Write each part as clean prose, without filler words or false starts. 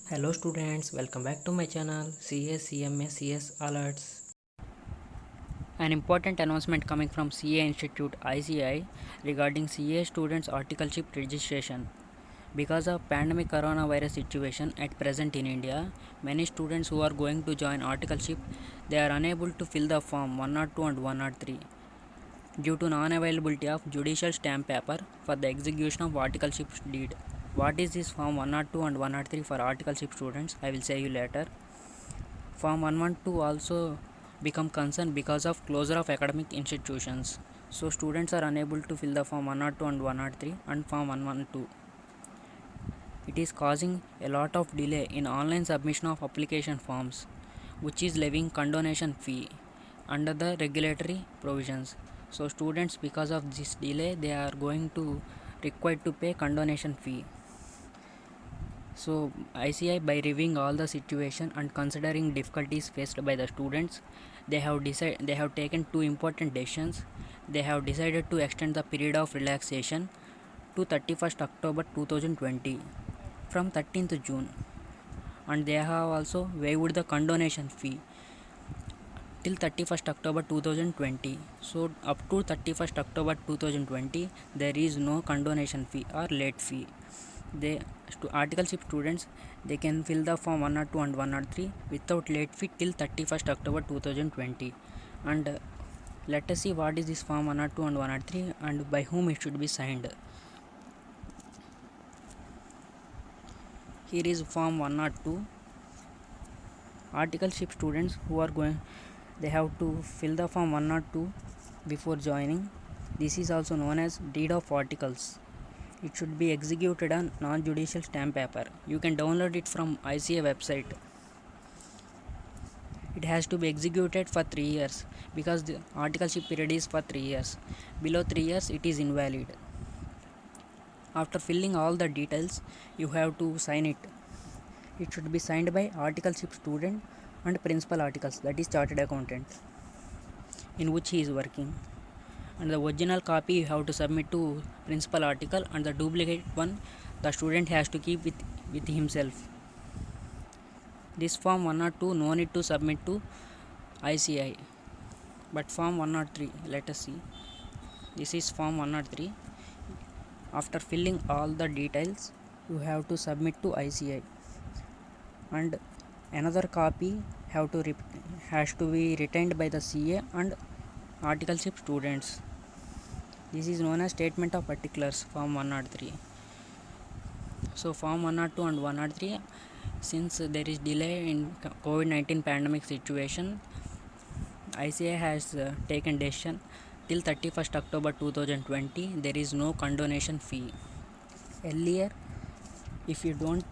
Hello students, welcome back to my channel CS CMA CS Alerts. An important announcement coming from CA Institute ICI regarding CA students articleship registration. Because of pandemic coronavirus situation at present in India, many students who are going to join articleship, they are unable to fill the form 102 and 103 due to non-availability of judicial stamp paper for the execution of articleship deed. What is this form 102 and 103 for articleship students? I will say you later. Form 112 also become concern because of closure of academic institutions. So students are unable to fill the form 102 and 103 and form 112. It is causing a lot of delay in online submission of application forms, which is levying condonation fee under the regulatory provisions. So students, because of this delay, they are going to required to pay condonation fee. So ICI, by reviewing all the situation and considering difficulties faced by the students, they have taken two important decisions. They have decided to extend the period of relaxation to 31st October 2020 from 13th June, and they have also waived the condonation fee till 31st October 2020. So up to 31st October 2020 there is no condonation fee or late fee. They articleship students, they can fill the form 102 and 103 without late fee till 31st October 2020. And let us see what is this form 102 and 103 and by whom it should be signed. Here is form 102. Articleship students who are going, they have to fill the form 102 before joining. This is also known as deed of articles. It should be executed on non-judicial stamp paper. You can download it from ICA website. It has to be executed for 3 years because the articleship period is for 3 years. Below 3 years it is invalid. After filling all the details, you have to sign it. It should be signed by articleship student and principal articles, that is chartered accountant, in which he is working. And the original copy you have to submit to principal article, and the duplicate one the student has to keep with himself. This form 102 no need to submit to ICI, but form 103, let us see. This is form 103. After filling all the details, you have to submit to ICI, and another copy has to be retained by the CA and articleship students. This is known as statement of particulars, form 103. So form 102 and 103, since there is delay in COVID-19 pandemic situation, ICA has taken decision till 31st October 2020 there is no condonation fee. Earlier, if you don't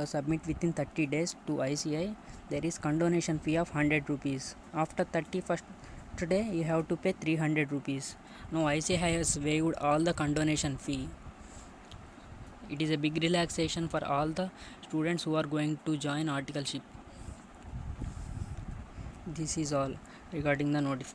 submit within 30 days to ICI, there is condonation fee of 100 rupees. After 31st day you have to pay 300 rupees. Now ICI has waived all the condonation fee. It is a big relaxation for all the students who are going to join articleship. This is all regarding the notification.